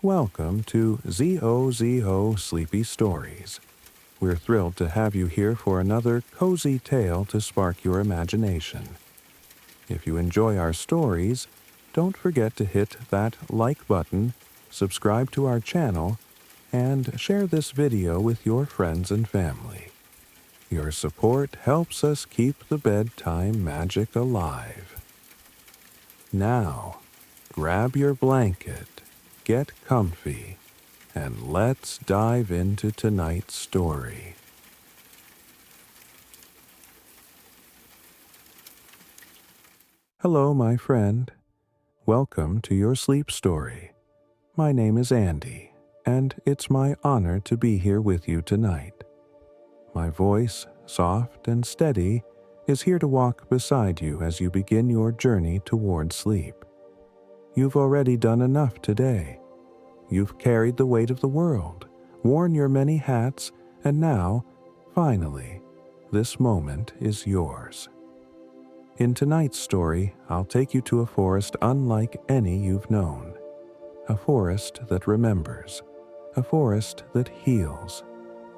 Welcome to ZOZO Sleepy Stories. We're thrilled to have you here for another cozy tale to spark your imagination. If you enjoy our stories, don't forget to hit that like button, subscribe to our channel, and share this video with your friends and family. Your support helps us keep the bedtime magic alive. Now, grab your blanket, get comfy, and let's dive into tonight's story. Hello, my friend. Welcome to your sleep story. My name is Andy, and it's my honor to be here with you tonight. My voice, soft and steady, is here to walk beside you as you begin your journey toward sleep. You've already done enough today. You've carried the weight of the world, worn your many hats, and now, finally, this moment is yours. In tonight's story, I'll take you to a forest unlike any you've known. A forest that remembers. A forest that heals.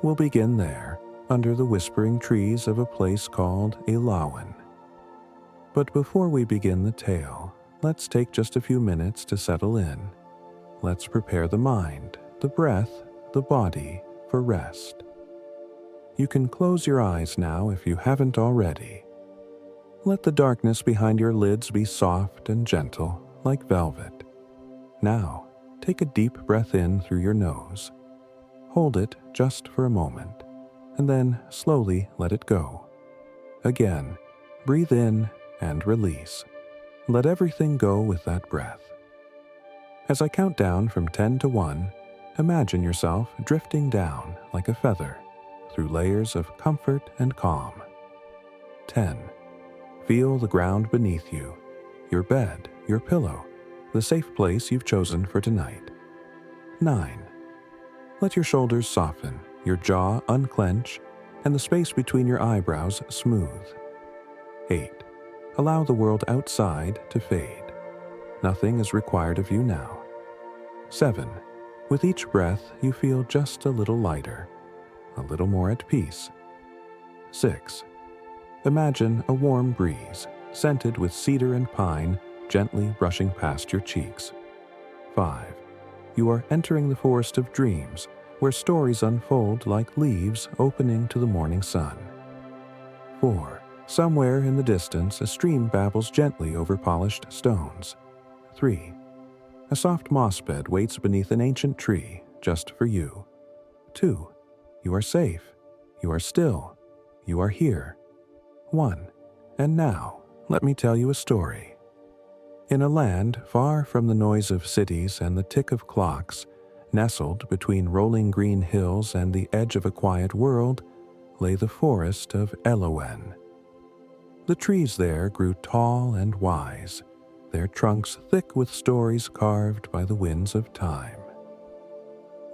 We'll begin there, under the whispering trees of a place called Ilawan. But before we begin the tale, let's take just a few minutes to settle in. Let's prepare the mind, the breath, the body for rest. You can close your eyes now if you haven't already. Let the darkness behind your lids be soft and gentle, like velvet. Now, take a deep breath in through your nose. Hold it just for a moment, and then slowly let it go. Again, breathe in and release. Let everything go with that breath. As I count down from 10 to 1, imagine yourself drifting down like a feather through layers of comfort and calm. 10. Feel the ground beneath you, your bed, your pillow, the safe place you've chosen for tonight. 9. Let your shoulders soften, your jaw unclench, and the space between your eyebrows smooth. 8. Allow the world outside to fade. Nothing is required of you now. 7. With each breath, you feel just a little lighter, a little more at peace. 6. Imagine a warm breeze, scented with cedar and pine, gently brushing past your cheeks. 5. You are entering the forest of dreams, where stories unfold like leaves opening to the morning sun. 4. Somewhere in the distance, a stream babbles gently over polished stones. 3. A soft moss bed waits beneath an ancient tree, just for you. 2. You are safe. You are still. You are here. 1. And now, let me tell you a story. In a land far from the noise of cities and the tick of clocks, nestled between rolling green hills and the edge of a quiet world, lay the forest of Ilawan. The trees there grew tall and wise, their trunks thick with stories carved by the winds of time.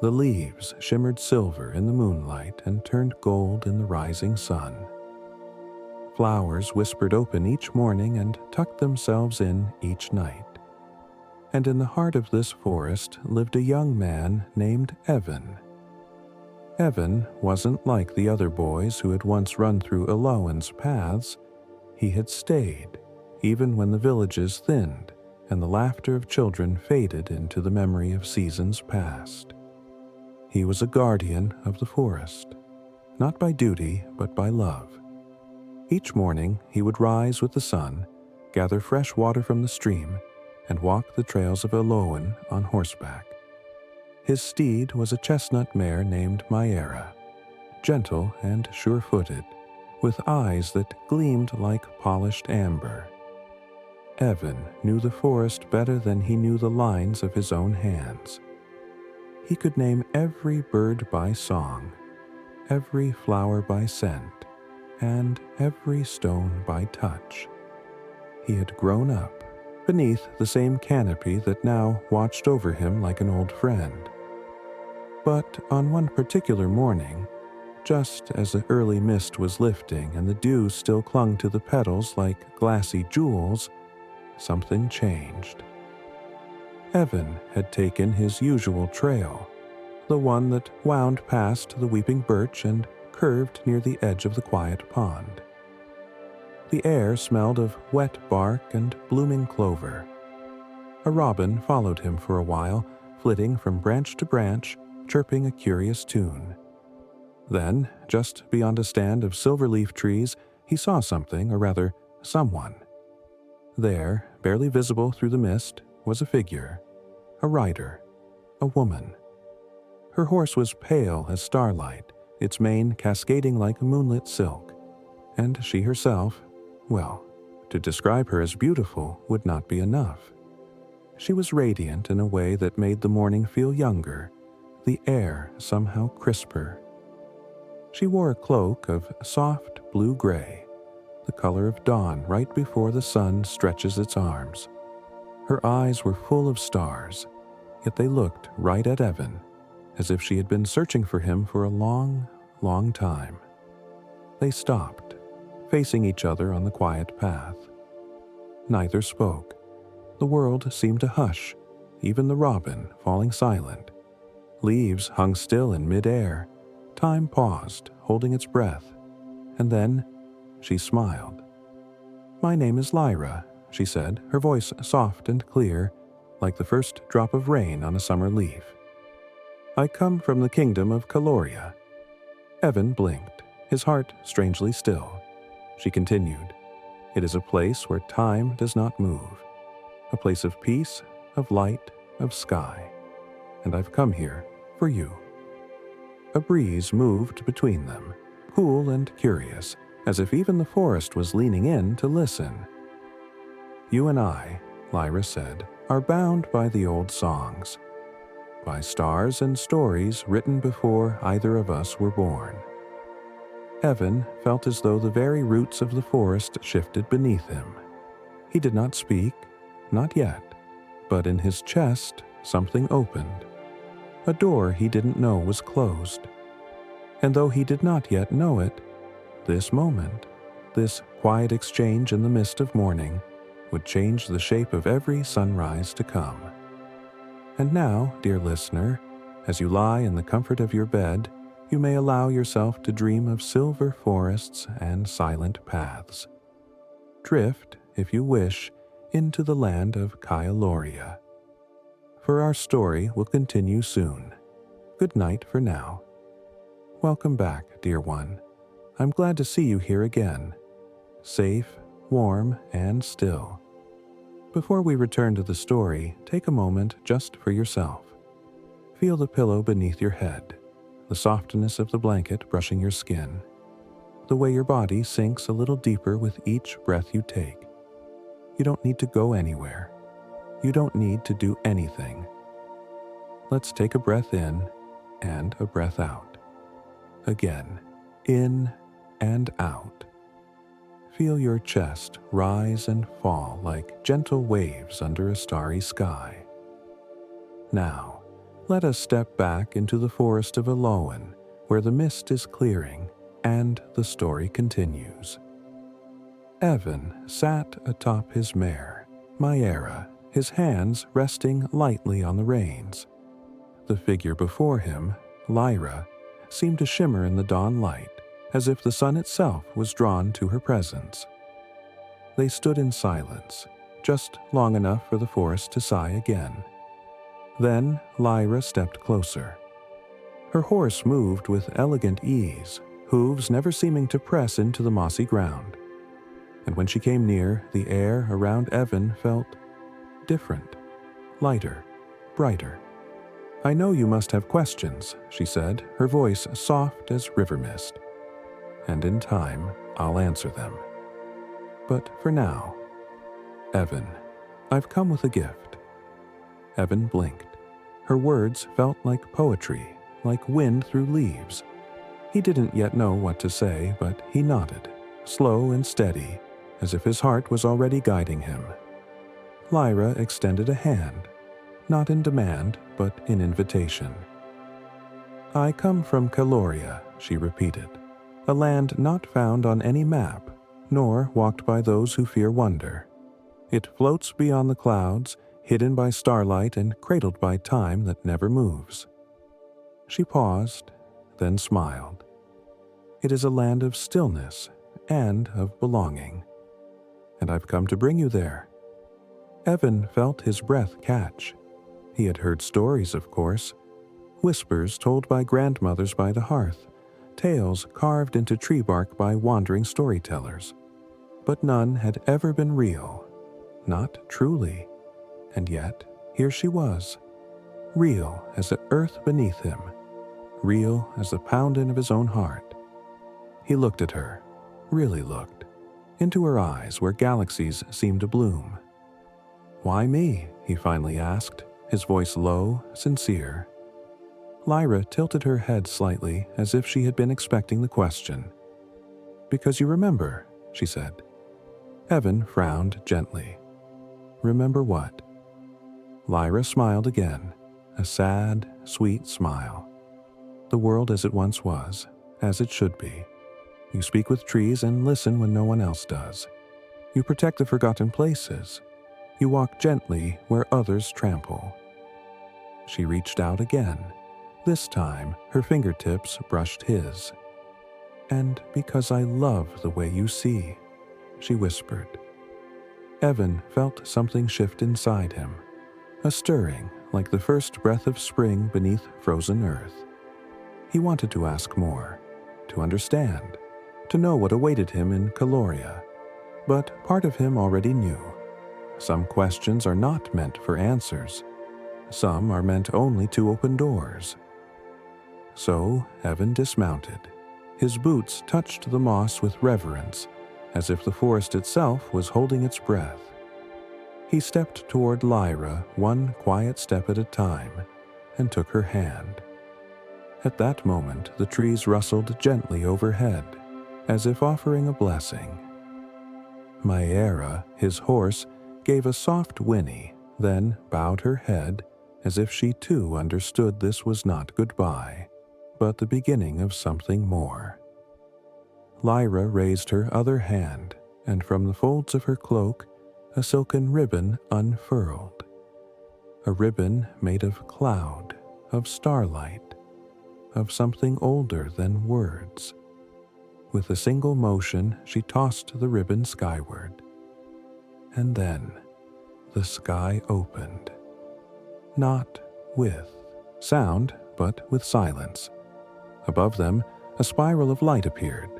The leaves shimmered silver in the moonlight and turned gold in the rising sun. Flowers whispered open each morning and tucked themselves in each night. And in the heart of this forest lived a young man named Evan. Evan wasn't like the other boys who had once run through Ilawan's paths. He had stayed, even when the villages thinned and the laughter of children faded into the memory of seasons past. He was a guardian of the forest, not by duty but by love. Each morning he would rise with the sun, gather fresh water from the stream, and walk the trails of Ilawan on horseback. His steed was a chestnut mare named Lyra, gentle and sure-footed, with eyes that gleamed like polished amber. Evan knew the forest better than he knew the lines of his own hands. He could name every bird by song, every flower by scent, and every stone by touch. He had grown up beneath the same canopy that now watched over him like an old friend. But on one particular morning, just as the early mist was lifting and the dew still clung to the petals like glassy jewels, something changed. Evan had taken his usual trail, the one that wound past the weeping birch and curved near the edge of the quiet pond. The air smelled of wet bark and blooming clover. A robin followed him for a while, flitting from branch to branch, chirping a curious tune. Then, just beyond a stand of silver-leaf trees, he saw something, or rather, someone. There, barely visible through the mist, was a figure, a rider, a woman. Her horse was pale as starlight, its mane cascading like moonlit silk, and she herself, well, to describe her as beautiful would not be enough. She was radiant in a way that made the morning feel younger, the air somehow crisper. She wore a cloak of soft blue-gray, the color of dawn right before the sun stretches its arms. Her eyes were full of stars, yet they looked right at Evan, as if she had been searching for him for a long, long time. They stopped, facing each other on the quiet path. Neither spoke. The world seemed to hush, even the robin falling silent. Leaves hung still in mid-air. Time paused, holding its breath, and then she smiled. "My name is Lyra," she said, her voice soft and clear, like the first drop of rain on a summer leaf. "I come from the kingdom of Caeloria." Evan blinked, his heart strangely still. She continued, "It is a place where time does not move, a place of peace, of light, of sky, and I've come here for you." A breeze moved between them, cool and curious, as if even the forest was leaning in to listen. "You and I," Lyra said, "are bound by the old songs, by stars and stories written before either of us were born." Evan felt as though the very roots of the forest shifted beneath him. He did not speak, not yet, but in his chest something opened. A door he didn't know was closed. And though he did not yet know it, this moment, this quiet exchange in the mist of morning, would change the shape of every sunrise to come. And now, dear listener, as you lie in the comfort of your bed, you may allow yourself to dream of silver forests and silent paths. Drift, if you wish, into the land of Caeloria. For our story will continue soon. Good night for now. Welcome back, dear one. I'm glad to see you here again. Safe, warm, and still. Before we return to the story, take a moment just for yourself. Feel the pillow beneath your head, the softness of the blanket brushing your skin, the way your body sinks a little deeper with each breath you take. You don't need to go anywhere. You don't need to do anything. Let's take a breath in and a breath out. Again, in and out. Feel your chest rise and fall like gentle waves under a starry sky. Now, let us step back into the forest of Aloan, where the mist is clearing and the story continues. Evan sat atop his mare, Lyra, his hands resting lightly on the reins. The figure before him, Lyra, seemed to shimmer in the dawn light, as if the sun itself was drawn to her presence. They stood in silence, just long enough for the forest to sigh again. Then Lyra stepped closer. Her horse moved with elegant ease, hooves never seeming to press into the mossy ground. And when she came near, the air around Evan felt different, lighter, brighter. "I know you must have questions," she said, her voice soft as river mist. "And in time, I'll answer them. But for now, Evan, I've come with a gift." Evan blinked. Her words felt like poetry, like wind through leaves. He didn't yet know what to say, but he nodded, slow and steady, as if his heart was already guiding him. Lyra extended a hand, not in demand, but in invitation. "I come from Caeloria," she repeated, "a land not found on any map, nor walked by those who fear wonder. It floats beyond the clouds, hidden by starlight and cradled by time that never moves. She paused, then smiled. It is a land of stillness and of belonging, and I've come to bring you there. Evan felt his breath catch. He had heard stories, of course, whispers told by grandmothers by the hearth, tales carved into tree bark by wandering storytellers. But none had ever been real, not truly, and yet here she was, real as the earth beneath him, real as the pounding of his own heart. He looked at her, really looked, into her eyes where galaxies seemed to bloom. "Why me?" he finally asked, his voice low, sincere. Lyra tilted her head slightly as if she had been expecting the question. "Because you remember," she said. Evan frowned gently. "Remember what?" Lyra smiled again, a sad, sweet smile. "The world as it once was, as it should be. You speak with trees and listen when no one else does. You protect the forgotten places. You walk gently where others trample." She reached out again. This time, her fingertips brushed his. "And because I love the way you see," she whispered. Evan felt something shift inside him, a stirring like the first breath of spring beneath frozen earth. He wanted to ask more, to understand, to know what awaited him in Caeloria, but part of him already knew. Some questions are not meant for answers. Some are meant only to open doors. So Evan dismounted. His boots touched the moss with reverence, as if the forest itself was holding its breath. He stepped toward Lyra one quiet step at a time and took her hand. At that moment, the trees rustled gently overhead, as if offering a blessing. Myera, his horse, gave a soft whinny, then bowed her head as if she too understood this was not goodbye, but the beginning of something more. Lyra raised her other hand, and from the folds of her cloak, a silken ribbon unfurled. A ribbon made of cloud, of starlight, of something older than words. With a single motion, she tossed the ribbon skyward. And then, the sky opened. Not with sound, but with silence. Above them, a spiral of light appeared,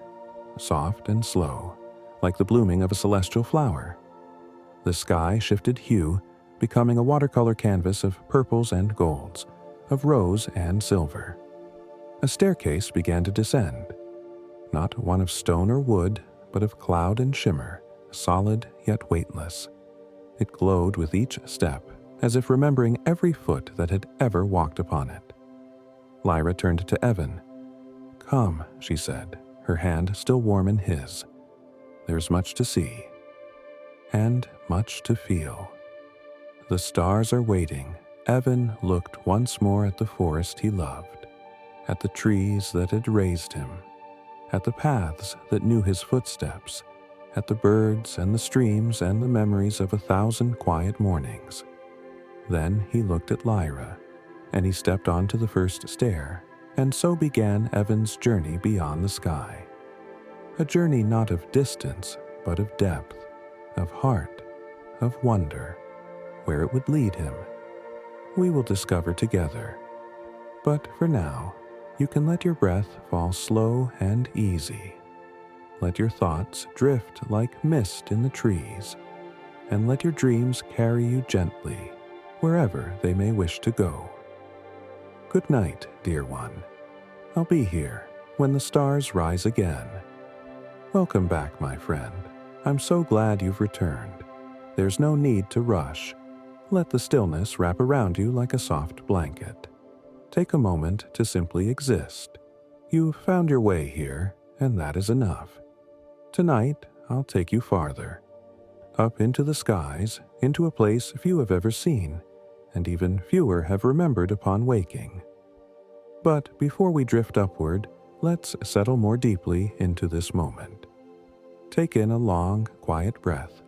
soft and slow, like the blooming of a celestial flower. The sky shifted hue, becoming a watercolor canvas of purples and golds, of rose and silver. A staircase began to descend, not one of stone or wood, but of cloud and shimmer, solid yet weightless. It glowed with each step, as if remembering every foot that had ever walked upon it. Lyra turned to Evan. "Come," she said, her hand still warm in his. "There's much to see, and much to feel." The stars are waiting. Evan looked once more at the forest he loved, at the trees that had raised him, at the paths that knew his footsteps, at the birds and the streams and the memories of 1,000 quiet mornings. Then he looked at Lyra, and he stepped onto the first stair, and so began Evan's journey beyond the sky. A journey not of distance, but of depth, of heart, of wonder. Where it would lead him, we will discover together. But for now, you can let your breath fall slow and easy. Let your thoughts drift like mist in the trees, and let your dreams carry you gently, wherever they may wish to go. Good night, dear one. I'll be here when the stars rise again. Welcome back, my friend. I'm so glad you've returned. There's no need to rush. Let the stillness wrap around you like a soft blanket. Take a moment to simply exist. You've found your way here, and that is enough. Tonight, I'll take you farther. Up into the skies, into a place few have ever seen, and even fewer have remembered upon waking. But before we drift upward, let's settle more deeply into this moment. Take in a long, quiet breath,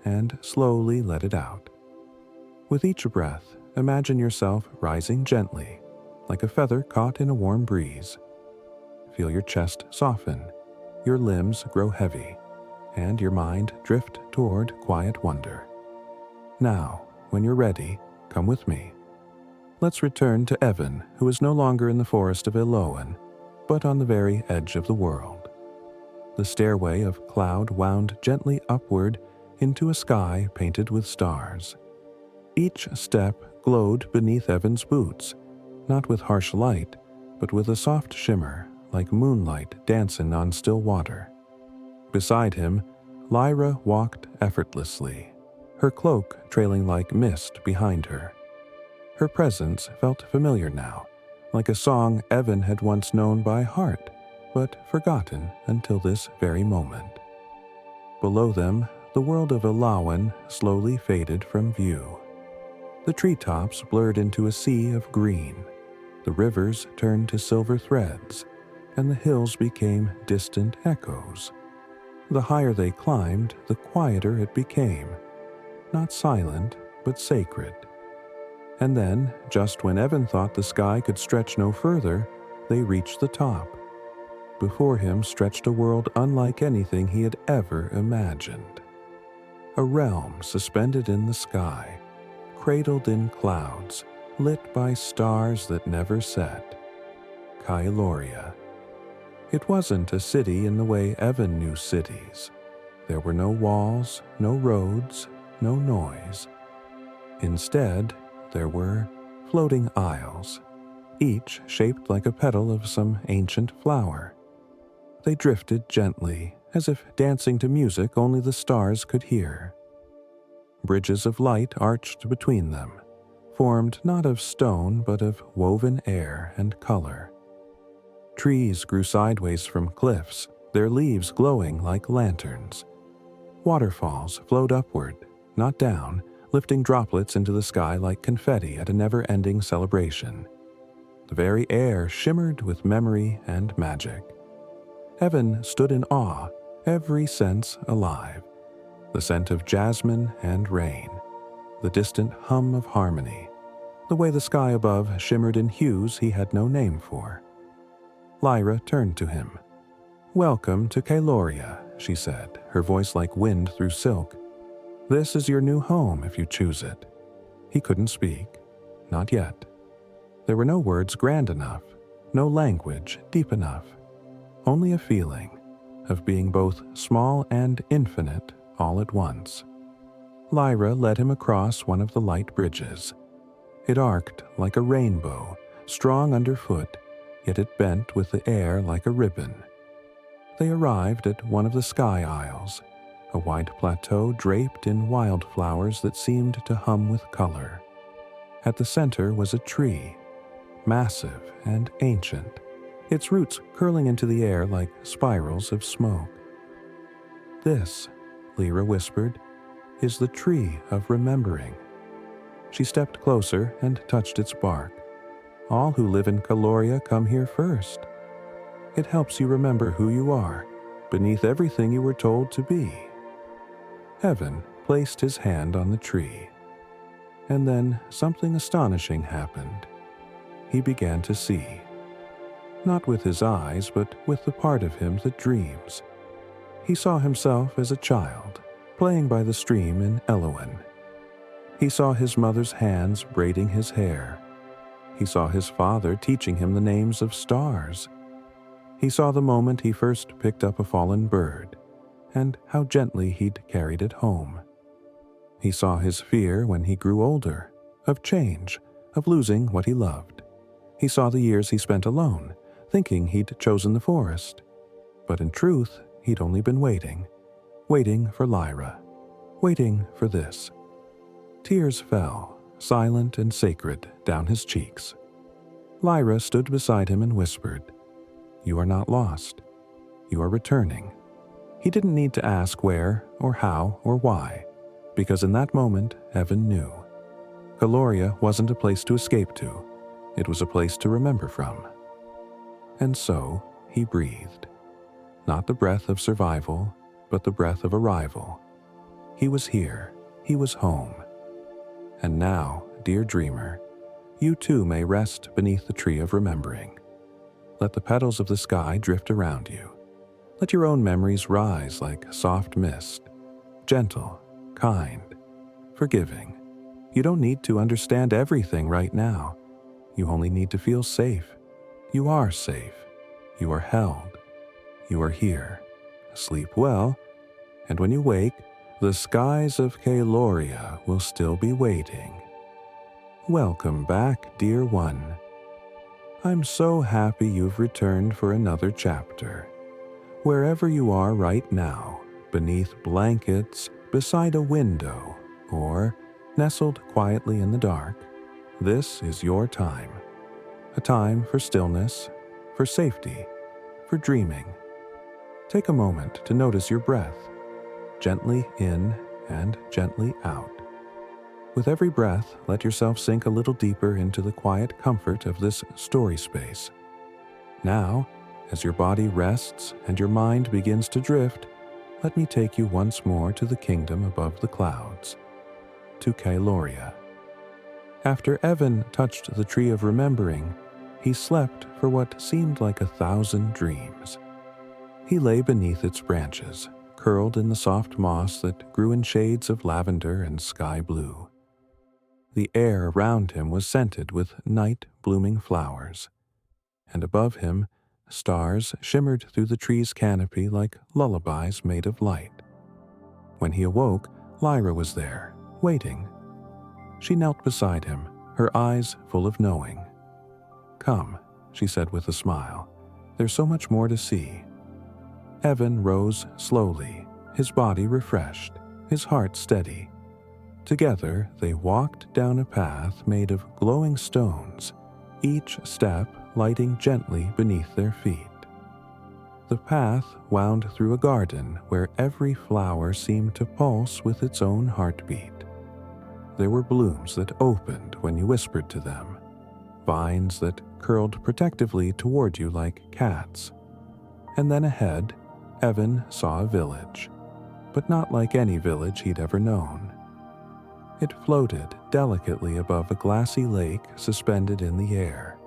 and slowly let it out. With each breath, imagine yourself rising gently, like a feather caught in a warm breeze. Feel your chest soften, your limbs grow heavy, and your mind drift toward quiet wonder. Now, when you're ready, come with me. Let's return to Evan, who is no longer in the forest of Eloan, but on the very edge of the world. The stairway of cloud wound gently upward into a sky painted with stars. Each step glowed beneath Evan's boots, not with harsh light, but with a soft shimmer like moonlight dancing on still water. Beside him, Lyra walked effortlessly, her cloak trailing like mist behind her. Her presence felt familiar now, like a song Evan had once known by heart, but forgotten until this very moment. Below them, the world of Eloan slowly faded from view. The treetops blurred into a sea of green, the rivers turned to silver threads, and the hills became distant echoes. The higher they climbed, the quieter it became, not silent, but sacred. And then, just when Evan thought the sky could stretch no further, they reached the top. Before him stretched a world unlike anything he had ever imagined. A realm suspended in the sky, cradled in clouds, lit by stars that never set. Caeloria. It wasn't a city in the way Evan knew cities. There were no walls, no roads, no noise. Instead, there were floating isles, each shaped like a petal of some ancient flower. They drifted gently, as if dancing to music only the stars could hear. Bridges of light arched between them, formed not of stone but of woven air and color. Trees grew sideways from cliffs, their leaves glowing like lanterns. Waterfalls flowed upward, not down, lifting droplets into the sky like confetti at a never-ending celebration. The very air shimmered with memory and magic. Evan stood in awe, every sense alive. The scent of jasmine and rain, the distant hum of harmony, the way the sky above shimmered in hues he had no name for. Lyra turned to him. "Welcome to Caeloria," she said, her voice like wind through silk. "This is your new home if you choose it." He couldn't speak. Not yet. There were no words grand enough, no language deep enough. Only a feeling of being both small and infinite all at once. Lyra led him across one of the light bridges. It arced like a rainbow, strong underfoot, yet it bent with the air like a ribbon. They arrived at one of the sky isles, a wide plateau draped in wildflowers that seemed to hum with color. At the center was a tree, massive and ancient, its roots curling into the air like spirals of smoke. "This," Lyra whispered, "is the tree of remembering." She stepped closer and touched its bark. "All who live in Caeloria come here first. It helps you remember who you are, beneath everything you were told to be." Evan placed his hand on the tree. And then something astonishing happened. He began to see. Not with his eyes, but with the part of him that dreams. He saw himself as a child, playing by the stream in Eloan. He saw his mother's hands braiding his hair. He saw his father teaching him the names of stars. He saw the moment he first picked up a fallen bird, and how gently he'd carried it home. He saw his fear when he grew older, of change, of losing what he loved. He saw the years he spent alone, thinking he'd chosen the forest. But in truth, he'd only been waiting for Lyra, waiting for this. Tears fell, silent and sacred, down his cheeks. Lyra stood beside him and whispered, "You are not lost. You are returning." He didn't need to ask where or how or why, because in that moment, Evan knew. Caeloria wasn't a place to escape to. It was a place to remember from. And so he breathed. Not the breath of survival, but the breath of arrival. He was here. He was home. And now, dear dreamer, you too may rest beneath the tree of remembering. Let the petals of the sky drift around you. Let your own memories rise like soft mist, gentle, kind, forgiving. You don't need to understand everything right now. You only need to feel safe. You are safe. You are held. You are here. Sleep well, and when you wake, the skies of Caeloria will still be waiting. Welcome back, dear one. I'm so happy you've returned for another chapter. Wherever you are right now, beneath blankets, beside a window, or nestled quietly in the dark, this is your time. A time for stillness, for safety, for dreaming. Take a moment to notice your breath, gently in and gently out. With every breath, let yourself sink a little deeper into the quiet comfort of this story space. Now, as your body rests and your mind begins to drift, let me take you once more to the kingdom above the clouds, to Caeloria. After Evan touched the tree of remembering, he slept for what seemed like 1,000 dreams. He lay beneath its branches, curled in the soft moss that grew in shades of lavender and sky blue. The air around him was scented with night-blooming flowers, and above him, stars shimmered through the tree's canopy like lullabies made of light. When he awoke, Lyra was there, waiting. She knelt beside him, her eyes full of knowing. "Come," she said with a smile. "There's so much more to see." Evan rose slowly, his body refreshed, his heart steady. Together, they walked down a path made of glowing stones, each step lighting gently beneath their feet. The path wound through a garden where every flower seemed to pulse with its own heartbeat. There were blooms that opened when you whispered to them, vines that curled protectively toward you like cats. And then ahead, Evan saw a village, but not like any village he'd ever known. It floated delicately above a glassy lake suspended in the air.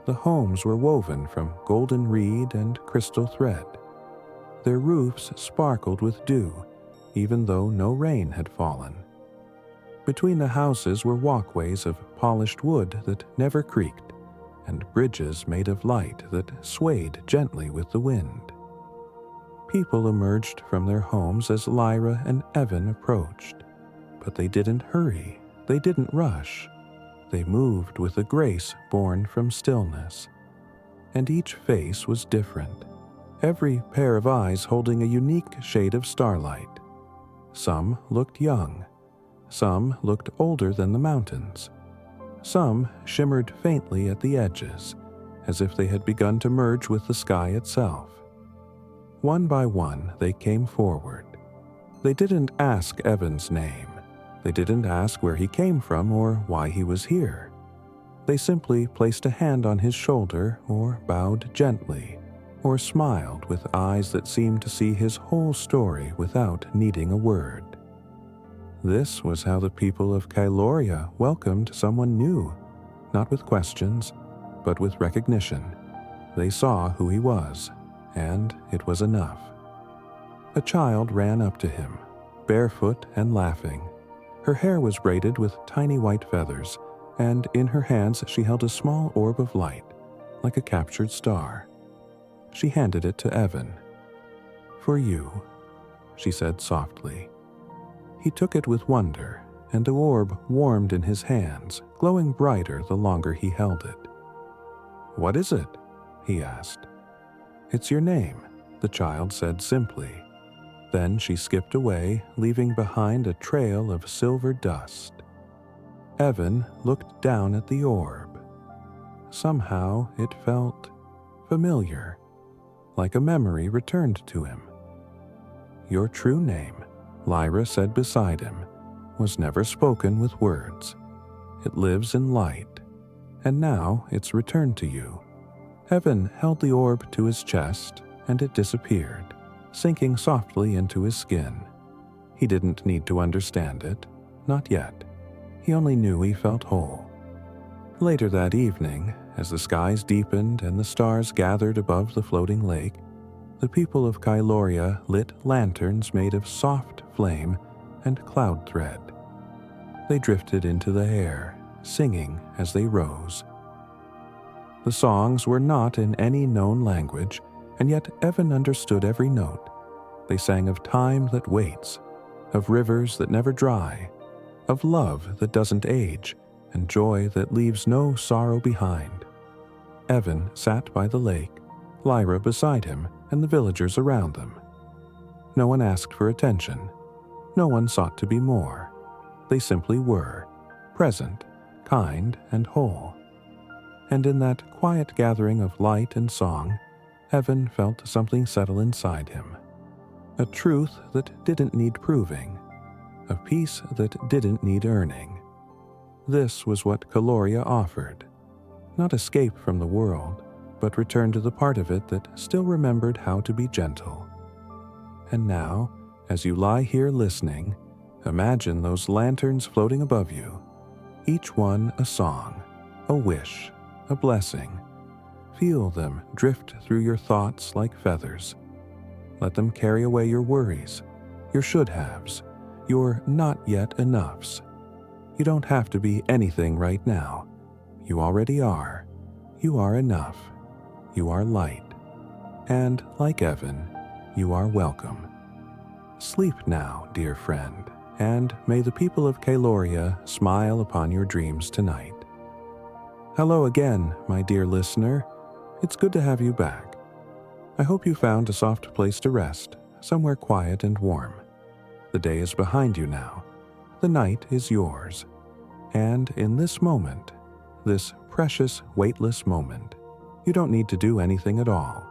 The homes were woven from golden reed and crystal thread. Their roofs sparkled with dew, even though no rain had fallen. Between the houses were walkways of polished wood that never creaked, and bridges made of light that swayed gently with the wind. People emerged from their homes as Lyra and Evan approached. But they didn't hurry, they didn't rush. They moved with a grace born from stillness. And each face was different, every pair of eyes holding a unique shade of starlight. Some looked young, some looked older than the mountains. Some shimmered faintly at the edges, as if they had begun to merge with the sky itself. One by one, they came forward. They didn't ask Evan's name. They didn't ask where he came from or why he was here. They simply placed a hand on his shoulder or bowed gently, or smiled with eyes that seemed to see his whole story without needing a word. This was how the people of Caeloria welcomed someone new, not with questions, but with recognition. They saw who he was, and it was enough. A child ran up to him, barefoot and laughing. Her hair was braided with tiny white feathers, and in her hands she held a small orb of light, like a captured star. She handed it to Evan. "For you," she said softly. He took it with wonder, and the orb warmed in his hands, glowing brighter the longer he held it. "What is it?" he asked. "It's your name," the child said simply. Then she skipped away, leaving behind a trail of silver dust. Evan looked down at the orb. Somehow it felt familiar, like a memory returned to him. "Your true name," Lyra said beside him, "was never spoken with words. It lives in light, and now it's returned to you." Evan held the orb to his chest, and it disappeared, sinking softly into his skin. He didn't need to understand it, not yet. He only knew he felt whole. Later that evening, as the skies deepened and the stars gathered above the floating lake, the people of Caeloria lit lanterns made of soft flame and cloud thread. They drifted into the air, singing as they rose. The songs were not in any known language, and yet Evan understood every note. They sang of time that waits, of rivers that never dry, of love that doesn't age, and joy that leaves no sorrow behind. Evan sat by the lake, Lyra beside him, and the villagers around them. No one asked for attention. No one sought to be more. They simply were, present, kind, and whole. And in that quiet gathering of light and song, Evan felt something settle inside him. A truth that didn't need proving. A peace that didn't need earning. This was what Caeloria offered. Not escape from the world, but return to the part of it that still remembered how to be gentle. And now, as you lie here listening, imagine those lanterns floating above you, each one a song, a wish, a blessing. Feel them drift through your thoughts like feathers. Let them carry away your worries, your should-haves, your not-yet-enoughs. You don't have to be anything right now. You already are. You are enough. You are light. And, like Evan, you are welcome. Sleep now, dear friend, and may the people of Caeloria smile upon your dreams tonight. Hello again, my dear listener. It's good to have you back. I hope you found a soft place to rest, somewhere quiet and warm. The day is behind you now. The night is yours. And in this moment, this precious, weightless moment, you don't need to do anything at all,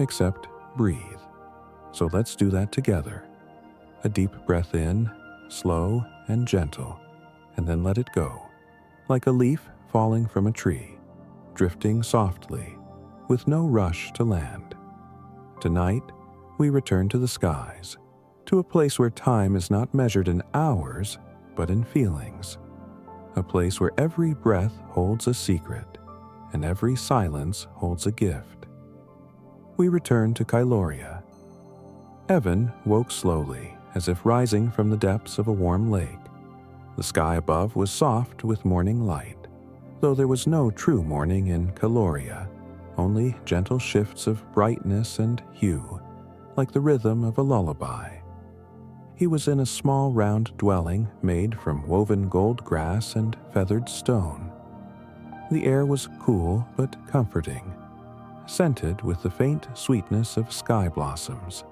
except breathe. So let's do that together. A deep breath in, slow and gentle, and then let it go, like a leaf falling from a tree, drifting softly, with no rush to land. Tonight, we return to the skies, to a place where time is not measured in hours, but in feelings. A place where every breath holds a secret, and every silence holds a gift. We return to Caeloria. Evan woke slowly, as if rising from the depths of a warm lake. The sky above was soft with morning light, though there was no true morning in Caeloria, only gentle shifts of brightness and hue, like the rhythm of a lullaby. He was in a small round dwelling made from woven gold grass and feathered stone. The air was cool but comforting, scented with the faint sweetness of sky blossoms.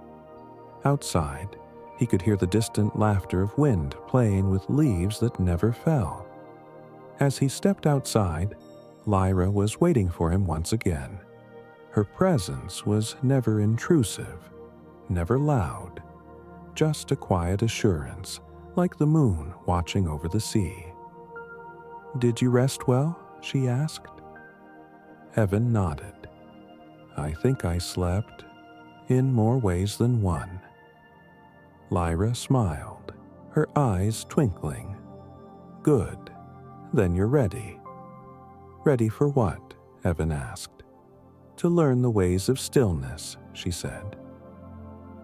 Outside, he could hear the distant laughter of wind playing with leaves that never fell. As he stepped outside, Lyra was waiting for him once again. Her presence was never intrusive, never loud, just a quiet assurance, like the moon watching over the sea. "Did you rest well?" she asked. Evan nodded. "I think I slept, in more ways than one." Lyra smiled, her eyes twinkling. "Good. Then you're ready." "Ready for what?" Evan asked. "To learn the ways of stillness," she said.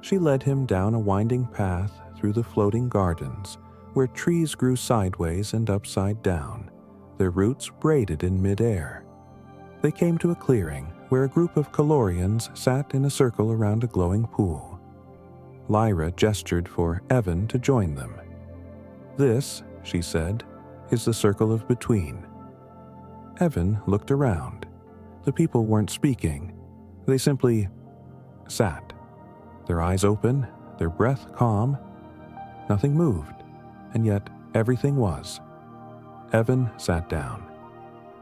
She led him down a winding path through the floating gardens, where trees grew sideways and upside down, their roots braided in midair. They came to a clearing where a group of Caeloreans sat in a circle around a glowing pool. Lyra gestured for Evan to join them. "This," she said, "is the circle of between." Evan looked around. The people weren't speaking. They simply sat, their eyes open, their breath calm. Nothing moved, and yet everything was. Evan sat down.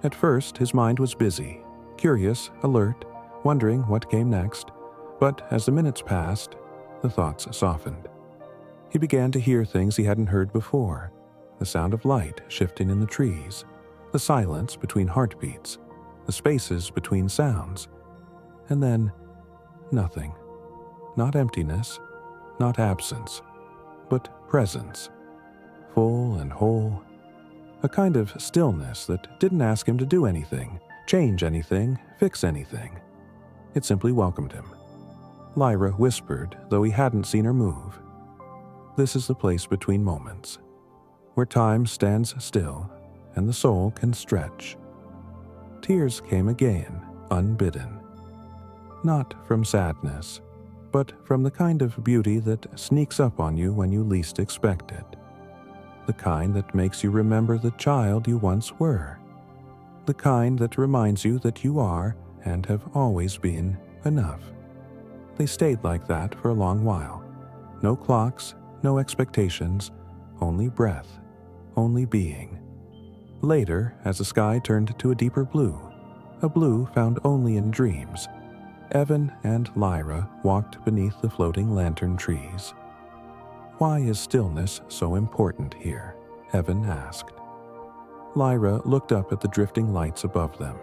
At first, his mind was busy, curious, alert, wondering what came next, but as the minutes passed, the thoughts softened. He began to hear things he hadn't heard before, the sound of light shifting in the trees, the silence between heartbeats, the spaces between sounds, and then nothing. Not emptiness, not absence, but presence, full and whole, a kind of stillness that didn't ask him to do anything, change anything, fix anything. It simply welcomed him. Lyra whispered, though he hadn't seen her move. This is the place between moments, where time stands still and the soul can stretch. Tears came again, unbidden. Not from sadness, but from the kind of beauty that sneaks up on you when you least expect it. The kind that makes you remember the child you once were. The kind that reminds you that you are, and have always been, enough. They stayed like that for a long while. No clocks, no expectations, only breath, only being. Later, as the sky turned to a deeper blue, a blue found only in dreams, Evan and Lyra walked beneath the floating lantern trees. "Why is stillness so important here?" Evan asked. Lyra looked up at the drifting lights above them.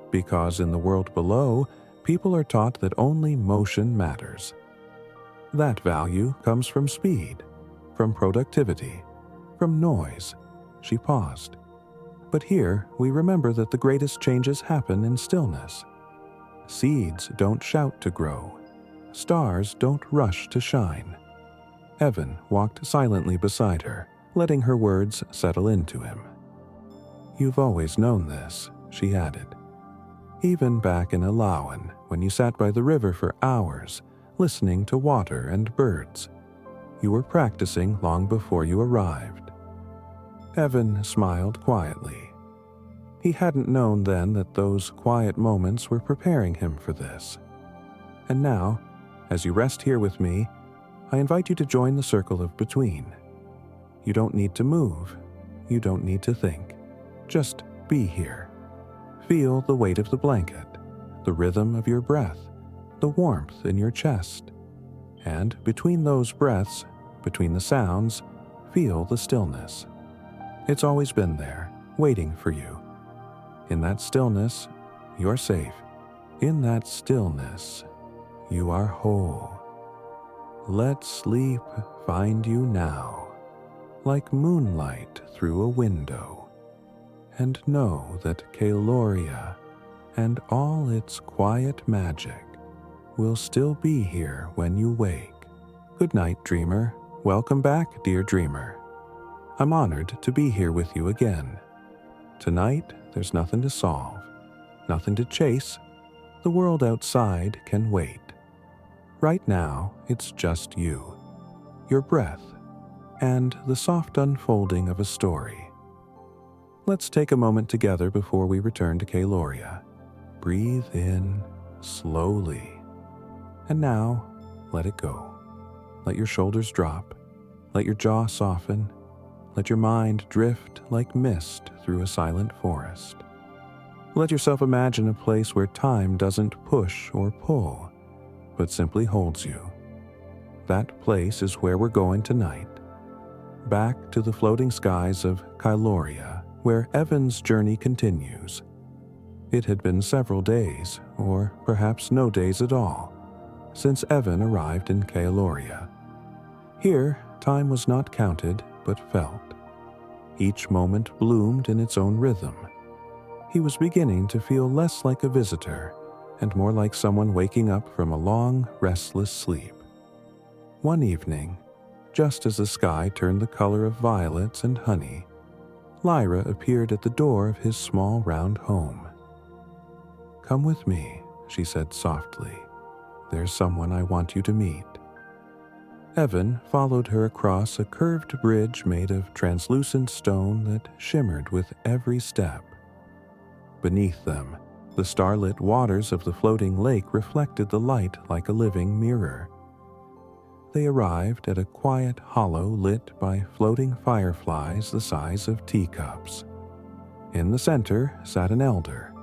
"Because in the world below, people are taught that only motion matters. That value comes from speed, from productivity, from noise." She paused. "But here we remember that the greatest changes happen in stillness. Seeds don't shout to grow. Stars don't rush to shine." Evan walked silently beside her, letting her words settle into him. "You've always known this," she added. "Even back in Alawan, when you sat by the river for hours, listening to water and birds. You were practicing long before you arrived." Evan smiled quietly. He hadn't known then that those quiet moments were preparing him for this. "And now, as you rest here with me, I invite you to join the circle of between. You don't need to move. You don't need to think. Just be here. Feel the weight of the blanket, the rhythm of your breath, the warmth in your chest. And between those breaths, between the sounds, feel the stillness. It's always been there, waiting for you. In that stillness, you're safe. In that stillness, you are whole. Let sleep find you now, like moonlight through a window. And know that Caeloria and all its quiet magic will still be here when you wake. Good night, dreamer. Welcome back, dear dreamer. I'm honored to be here with you again. Tonight, there's nothing to solve, nothing to chase. The world outside can wait. Right now, it's just you, your breath, and the soft unfolding of a story. Let's take a moment together before we return to Caeloria. Breathe in slowly. And now, let it go. Let your shoulders drop. Let your jaw soften. Let your mind drift like mist through a silent forest. Let yourself imagine a place where time doesn't push or pull, but simply holds you. That place is where we're going tonight. Back to the floating skies of Caeloria, where Evan's journey continues. It had been several days, or perhaps no days at all, since Evan arrived in Caeloria. Here, time was not counted, but felt. Each moment bloomed in its own rhythm. He was beginning to feel less like a visitor, and more like someone waking up from a long, restless sleep. One evening, just as the sky turned the color of violets and honey, Lyra appeared at the door of his small round home. "Come with me," she said softly. "There's someone I want you to meet." Evan followed her across a curved bridge made of translucent stone that shimmered with every step. Beneath them, the starlit waters of the floating lake reflected the light like a living mirror. They arrived at a quiet hollow lit by floating fireflies the size of teacups. In the center sat an elder,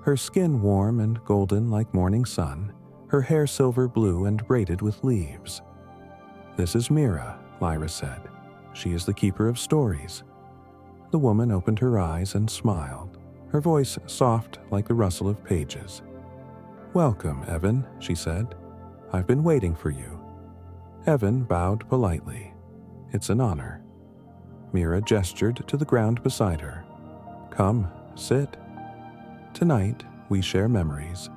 her skin warm and golden like morning sun, her hair silver blue and braided with leaves. "This is Mira," Lyra said. "She is the keeper of stories." The woman opened her eyes and smiled, her voice soft like the rustle of pages. "Welcome, Evan," she said. "I've been waiting for you." Evan bowed politely. "It's an honor." Mira gestured to the ground beside her. Come, sit. Tonight, we share memories.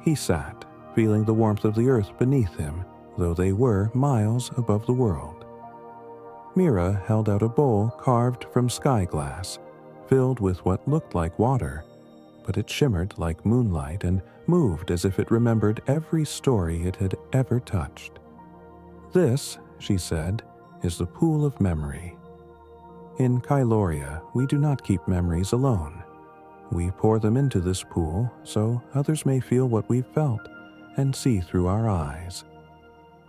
He sat, feeling the warmth of the earth beneath him, though they were miles above the world. Mira held out a bowl carved from sky glass, filled with what looked like water, but it shimmered like moonlight and moved as if it remembered every story it had ever touched. This, she said, is the pool of memory. In Caeloria, we do not keep memories alone. We pour them into this pool so others may feel what we've felt and see through our eyes.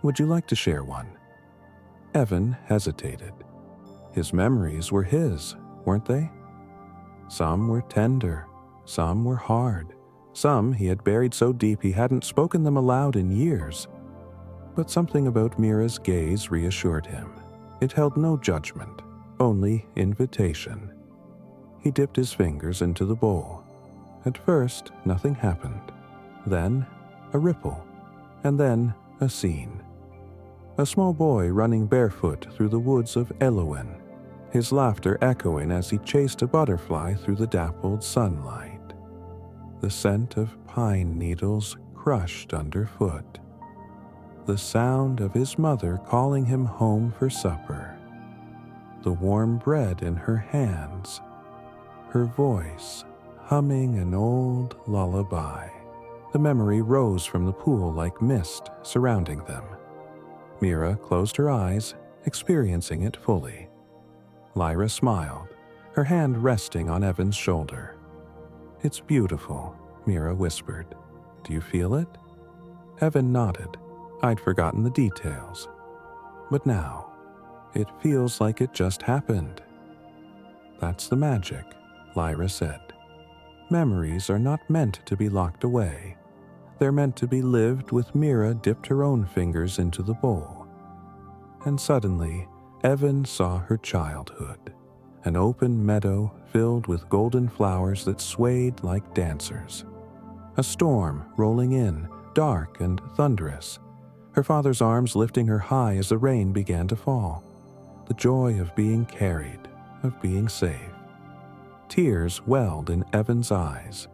Would you like to share one? Evan hesitated. His memories were his, weren't they? Some were tender, some were hard, some he had buried so deep he hadn't spoken them aloud in years. But something about Mira's gaze reassured him. It held no judgment, only invitation. He dipped his fingers into the bowl. At first, nothing happened. Then, a ripple, and then a scene. A small boy running barefoot through the woods of Elowen, his laughter echoing as he chased a butterfly through the dappled sunlight. The scent of pine needles crushed underfoot. The sound of his mother calling him home for supper. The warm bread in her hands. Her voice humming an old lullaby. The memory rose from the pool like mist surrounding them. Mira closed her eyes, experiencing it fully. Lyra smiled, her hand resting on Evan's shoulder. It's beautiful, Mira whispered. Do you feel it? Evan nodded. I'd forgotten the details. But now, it feels like it just happened. That's the magic, Lyra said. Memories are not meant to be locked away. They're meant to be lived with. Mira dipped her own fingers into the bowl. And suddenly, Evan saw her childhood, an open meadow filled with golden flowers that swayed like dancers. A storm rolling in, dark and thunderous, her father's arms lifting her high as the rain began to fall. The joy of being carried, of being safe. Tears welled in Evan's eyes,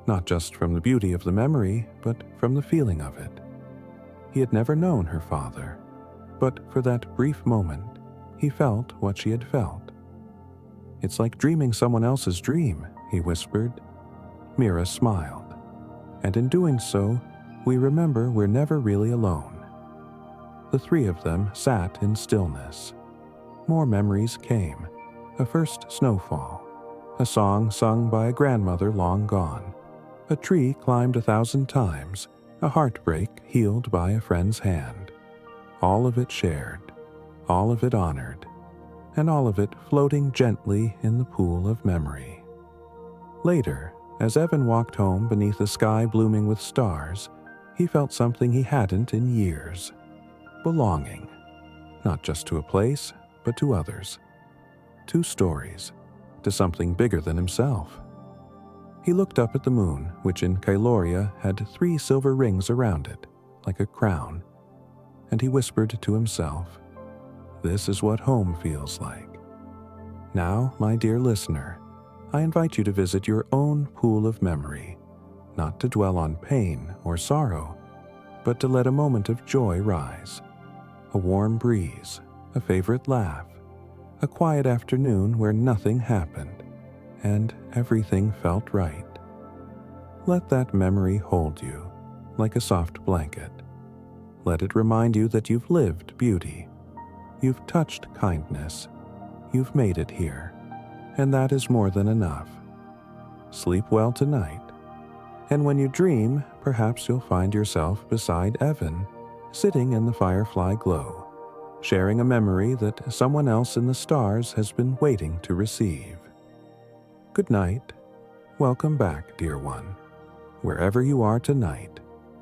not just from the beauty of the memory, but from the feeling of it. He had never known her father, but for that brief moment, he felt what she had felt. It's like dreaming someone else's dream, he whispered. Mira smiled, and in doing so, we remember we're never really alone. The three of them sat in stillness. More memories came. A first snowfall, a song sung by a grandmother long gone, a tree climbed 1,000 times, a heartbreak healed by a friend's hand. All of it shared, all of it honored, and all of it floating gently in the pool of memory. Later, as Evan walked home beneath a sky blooming with stars, he felt something he hadn't in years. Belonging, not just to a place, but to others. To stories, to something bigger than himself. He looked up at the moon, which in Caeloria had 3 silver rings around it, like a crown, and he whispered to himself, "This is what home feels like." Now, my dear listener, I invite you to visit your own pool of memory, not to dwell on pain or sorrow, but to let a moment of joy rise. A warm breeze, a favorite laugh, a quiet afternoon where nothing happened, and everything felt right. Let that memory hold you, like a soft blanket. Let it remind you that you've lived beauty. You've touched kindness. You've made it here, and that is more than enough. Sleep well tonight, and when you dream, perhaps you'll find yourself beside Evan, sitting in the firefly glow, sharing a memory that someone else in the stars has been waiting to receive. Good night. Welcome back, dear one. Wherever you are tonight,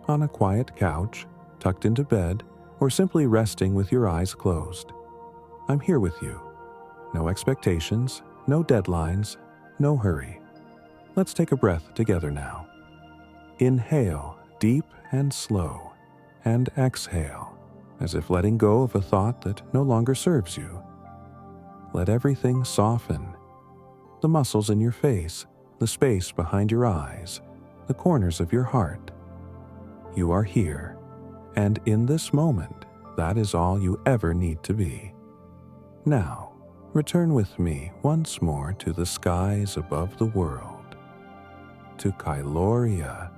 on a quiet couch, tucked into bed, or simply resting with your eyes closed, I'm here with you. No expectations, no deadlines, no hurry. Let's take a breath together now. Inhale, deep and slow, and exhale, as if letting go of a thought that no longer serves you. let everything soften. The muscles in your face, the space behind your eyes, the corners of your heart. You are here, and in this moment, that is all you ever need to be. Now, return with me once more to the skies above the world, to Caeloria,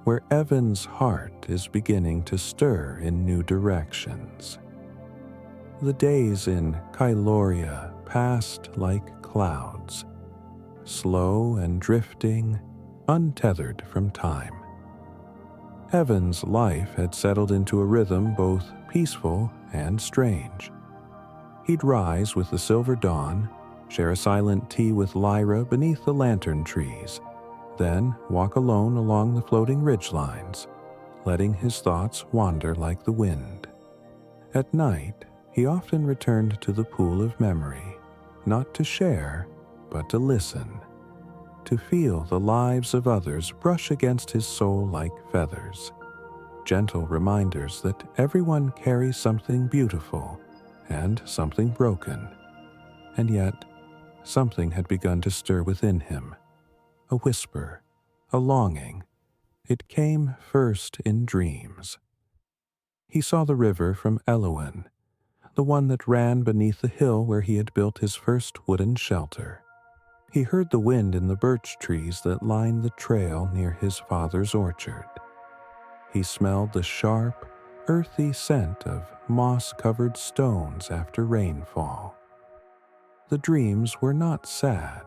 where Evan's heart is beginning to stir in new directions. The days in Caeloria passed like clouds, slow and drifting, untethered from time. Evan's life had settled into a rhythm both peaceful and strange. He'd rise with the silver dawn, share a silent tea with Lyra beneath the lantern trees, then walk alone along the floating ridgelines, letting his thoughts wander like the wind. At night, he often returned to the pool of memory, not to share, but to listen, to feel the lives of others brush against his soul like feathers, gentle reminders that everyone carries something beautiful and something broken, and yet something had begun to stir within him, a whisper, a longing. It came first in dreams. He saw the river from Elowen, the one that ran beneath the hill where he had built his first wooden shelter. He heard the wind in the birch trees that lined the trail near his father's orchard. He smelled the sharp, earthy scent of moss-covered stones after rainfall. The dreams were not sad,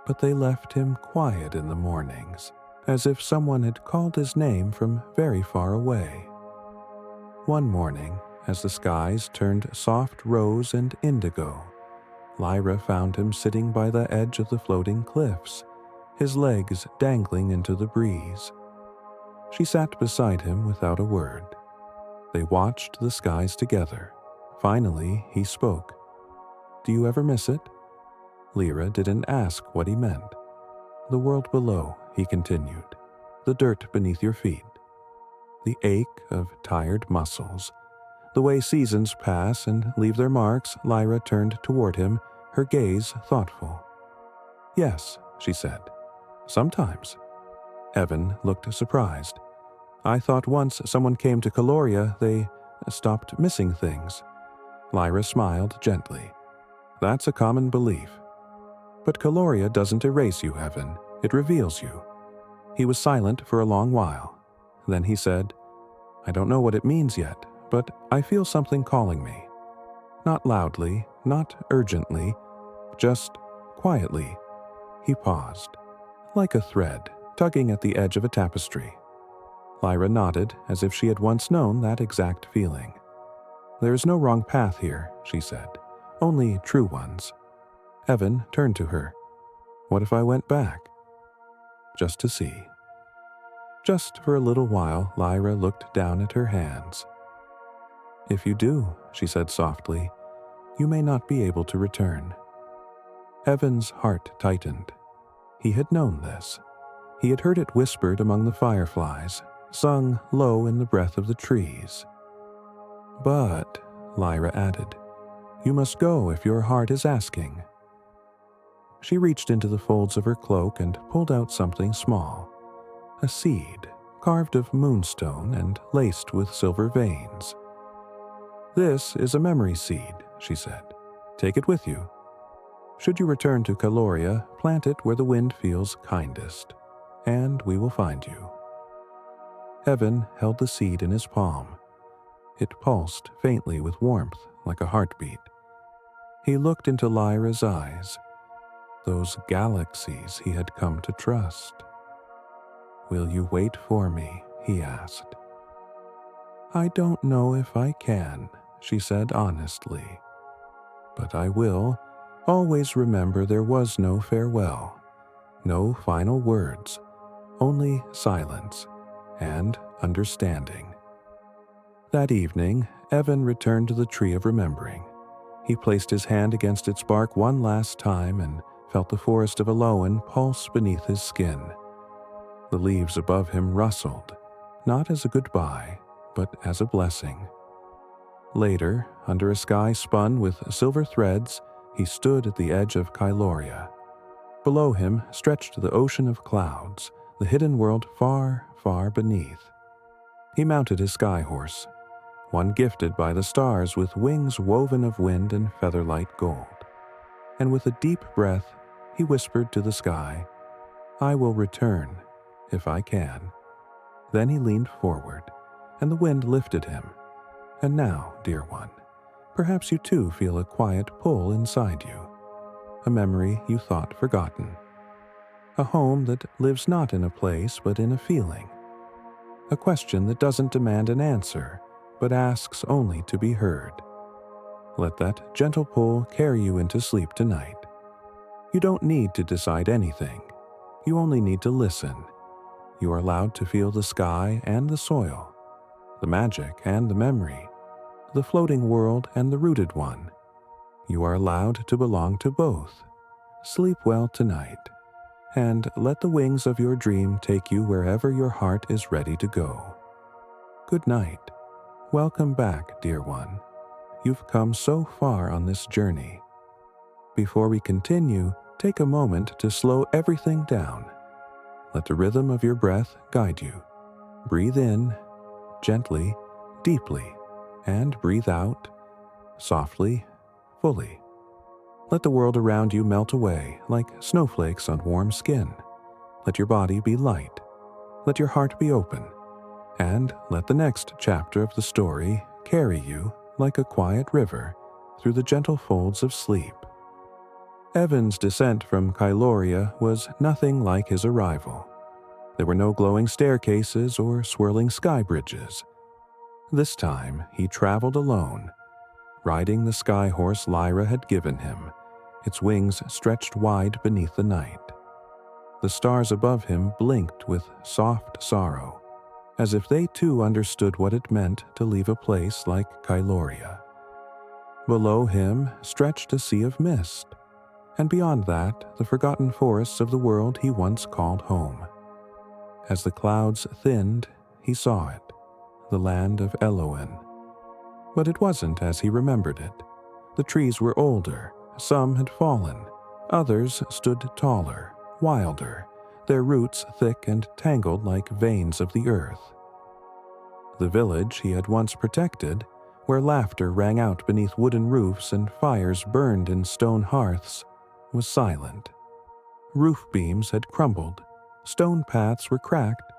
but they left him quiet in the mornings, as if someone had called his name from very far away. One morning, as the skies turned soft rose and indigo, Lyra found him sitting by the edge of the floating cliffs, his legs dangling into the breeze. She sat beside him without a word. They watched the skies together. Finally, he spoke. "Do you ever miss it?" Lyra didn't ask what he meant. "The world below," he continued, "the dirt beneath your feet, the ache of tired muscles, the way seasons pass and leave their marks." Lyra turned toward him, her gaze thoughtful. "Yes," she said, "sometimes." Evan looked surprised. "I thought once someone came to Caeloria, they stopped missing things." Lyra smiled gently. "That's a common belief. But Caeloria doesn't erase you, Evan. It reveals you." He was silent for a long while. Then he said, "I don't know what it means yet, but I feel something calling me. Not loudly, not urgently, just quietly." He paused, like a thread tugging at the edge of a tapestry. Lyra nodded as if she had once known that exact feeling. "There is no wrong path here," she said, "only true ones." Evan turned to her. "What if I went back?" "Just to see." Just for a little while, Lyra looked down at her hands. "If you do," she said softly, "you may not be able to return." Evan's heart tightened. He had known this. He had heard it whispered among the fireflies, sung low in the breath of the trees. "But," Lyra added, "you must go if your heart is asking." She reached into the folds of her cloak and pulled out something small, a seed carved of moonstone and laced with silver veins. "This is a memory seed," she said. "Take it with you. Should you return to Caeloria, plant it where the wind feels kindest, and we will find you." Evan held the seed in his palm. It pulsed faintly with warmth, like a heartbeat. He looked into Lyra's eyes, those galaxies he had come to trust. "Will you wait for me?" he asked. "I don't know if I can," she said honestly. "But I will. Always remember there was no farewell, no final words, only silence and understanding." That evening, Evan returned to the tree of remembering. He placed his hand against its bark one last time and felt the forest of Elowen pulse beneath his skin. The leaves above him rustled, not as a goodbye, but as a blessing. Later, under a sky spun with silver threads, he stood at the edge of Caeloria. Below him stretched the ocean of clouds, the hidden world far, far beneath. He mounted his sky horse, one gifted by the stars with wings woven of wind and feather-light gold. And with a deep breath, he whispered to the sky, "I will return, if I can." Then he leaned forward, and the wind lifted him. And now, dear one, perhaps you too feel a quiet pull inside you, a memory you thought forgotten, a home that lives not in a place but in a feeling, a question that doesn't demand an answer but asks only to be heard. Let that gentle pull carry you into sleep tonight. You don't need to decide anything. You only need to listen. You are allowed to feel the sky and the soil, the magic and the memory, the floating world and the rooted one. You are allowed to belong to both. Sleep well tonight, and let the wings of your dream take you wherever your heart is ready to go. Good night. Welcome back, dear one. You've come so far on this journey. Before we continue, take a moment to slow everything down. Let the rhythm of your breath guide you. Breathe in, gently, deeply, and breathe out, softly, fully. Let the world around you melt away like snowflakes on warm skin. Let your body be light. Let your heart be open. And let the next chapter of the story carry you like a quiet river through the gentle folds of sleep. Evan's descent from Caeloria was nothing like his arrival. There were no glowing staircases or swirling sky bridges. This time he traveled alone, riding the sky horse Lyra had given him, its wings stretched wide beneath the night. The stars above him blinked with soft sorrow, as if they too understood what it meant to leave a place like Caeloria. Below him stretched a sea of mist, and beyond that the forgotten forests of the world he once called home. As the clouds thinned, he saw it, the land of Eloin. But it wasn't as he remembered it. The trees were older, some had fallen, others stood taller, wilder, their roots thick and tangled like veins of the earth. The village he had once protected, where laughter rang out beneath wooden roofs and fires burned in stone hearths, was silent. Roof beams had crumbled, stone paths were cracked,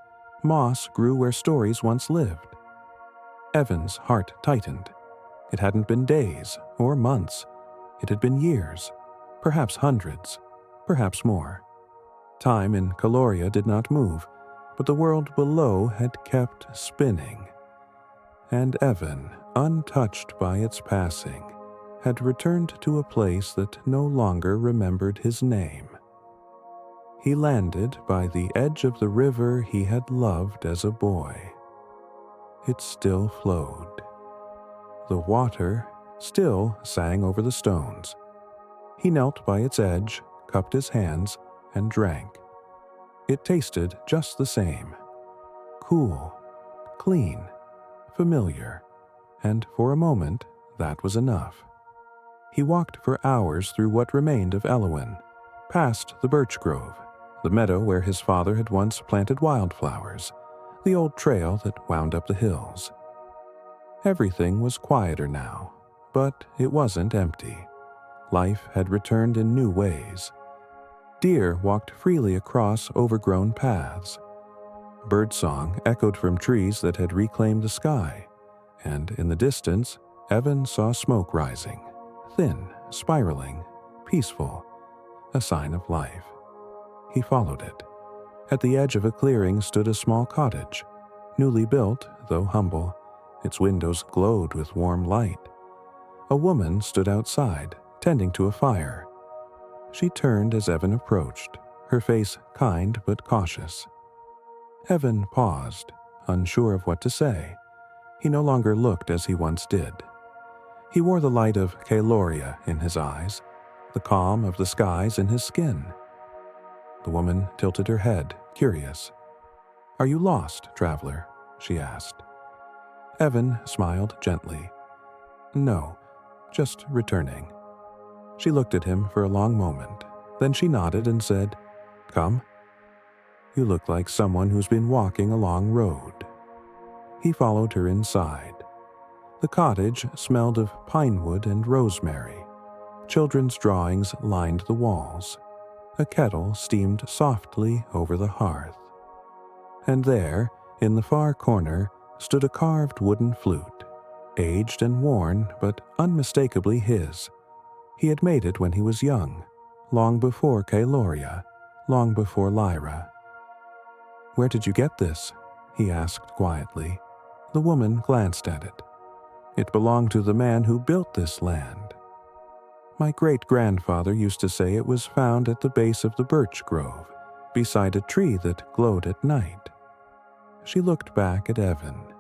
moss grew where stories once lived. Evan's heart tightened. It hadn't been days or months. It had been years, perhaps hundreds, perhaps more. Time in Caeloria did not move, but the world below had kept spinning. And Evan, untouched by its passing, had returned to a place that no longer remembered his name. He landed by the edge of the river he had loved as a boy. It still flowed. The water still sang over the stones. He knelt by its edge, cupped his hands, and drank. It tasted just the same. Cool, clean, familiar, and for a moment that was enough. He walked for hours through what remained of Eloin, past the birch grove, the meadow where his father had once planted wildflowers, the old trail that wound up the hills. Everything was quieter now, but it wasn't empty. Life had returned in new ways. Deer walked freely across overgrown paths. Birdsong echoed from trees that had reclaimed the sky, and in the distance, Evan saw smoke rising, thin, spiraling, peaceful, a sign of life. He followed it. At the edge of a clearing stood a small cottage, newly built, though humble. Its windows glowed with warm light. A woman stood outside, tending to a fire. She turned as Evan approached, her face kind but cautious. Evan paused, unsure of what to say. He no longer looked as he once did. He wore the light of Caeloria in his eyes, the calm of the skies in his skin. The woman tilted her head, curious. "Are you lost, traveler?" she asked. Evan smiled gently. No, just returning." She looked at him for a long moment. Then she nodded and said, "Come." "You look like someone who's been walking a long road." He followed her inside. The cottage smelled of pine wood and rosemary. Children's drawings lined the walls. A kettle steamed softly over the hearth. And there, in the far corner, stood a carved wooden flute, aged and worn but unmistakably his. He had made it when he was young, long before Caeloria, long before Lyra. "Where did you get this?" he asked quietly. The woman glanced at it. "It belonged to the man who built this land. My great-grandfather used to say it was found at the base of the birch grove, beside a tree that glowed at night." She looked back at Evan.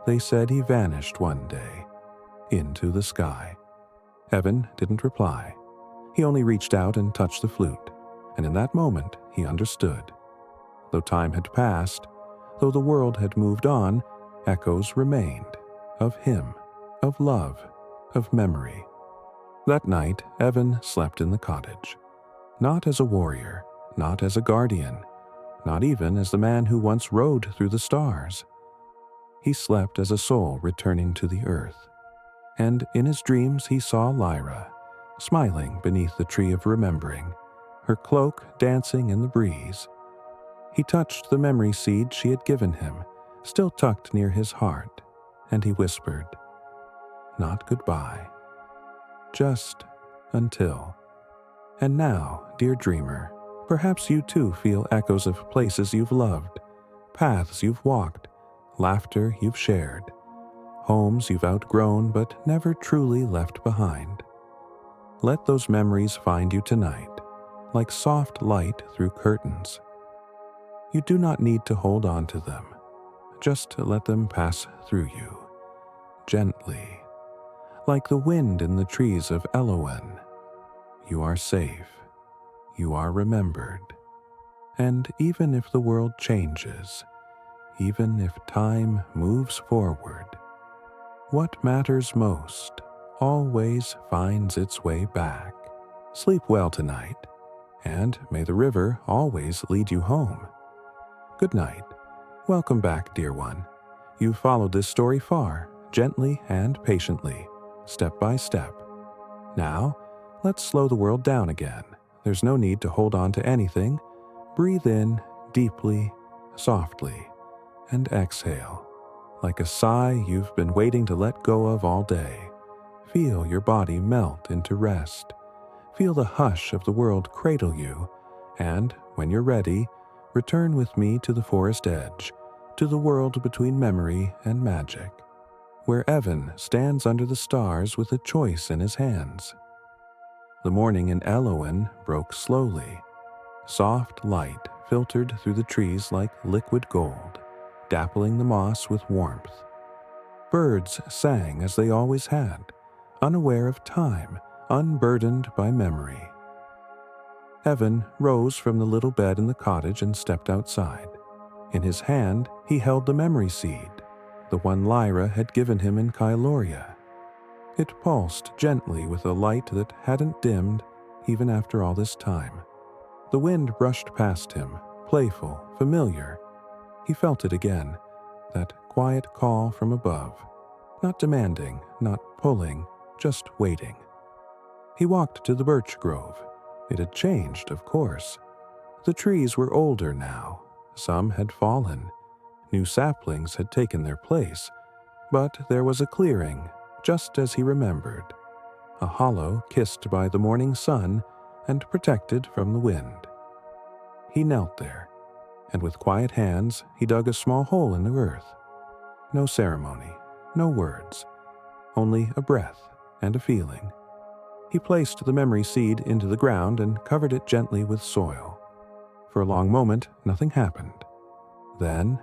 "They said he vanished one day, into the sky." Evan didn't reply. He only reached out and touched the flute, and in that moment he understood. Though time had passed, though the world had moved on, echoes remained, of him, of love, of memory. That night, Evan slept in the cottage. Not as a warrior, not as a guardian, not even as the man who once rode through the stars. He slept as a soul returning to the earth. And in his dreams he saw Lyra, smiling beneath the tree of remembering, her cloak dancing in the breeze. He touched the memory seed she had given him, still tucked near his heart, and he whispered, "Not goodbye. Just until." And now, dear dreamer, perhaps you too feel echoes of places you've loved, paths you've walked, laughter you've shared, homes you've outgrown but never truly left behind. Let those memories find you tonight, like soft light through curtains. You do not need to hold on to them. Just let them pass through you, gently, like the wind in the trees of Elowen. You are safe. You are remembered. And even if the world changes, even if time moves forward, what matters most always finds its way back. Sleep well tonight, and may the river always lead you home. Good night. Welcome back, dear one. You've followed this story far, gently and patiently, step by step. Now, let's slow the world down again. There's no need to hold on to anything. Breathe in deeply, softly, and exhale, like a sigh you've been waiting to let go of all day. Feel your body melt into rest. Feel the hush of the world cradle you, and, when you're ready, return with me to the forest edge, to the world between memory and magic, where Evan stands under the stars with a choice in his hands. The morning in Elowen broke slowly. Soft light filtered through the trees like liquid gold, dappling the moss with warmth. Birds sang as they always had, unaware of time, unburdened by memory. Evan rose from the little bed in the cottage and stepped outside. In his hand, he held the memory seed, the one Lyra had given him in Caeloria. It pulsed gently with a light that hadn't dimmed even after all this time. The wind brushed past him, playful, familiar. He felt it again, that quiet call from above. Not demanding, not pulling, just waiting. He walked to the birch grove. It had changed, of course. The trees were older now. Some had fallen. New saplings had taken their place. But there was a clearing, just as he remembered. A hollow kissed by the morning sun and protected from the wind. He knelt there, and with quiet hands he dug a small hole in the earth. No ceremony, no words, only a breath and a feeling. He placed the memory seed into the ground and covered it gently with soil. For a long moment, nothing happened. Then,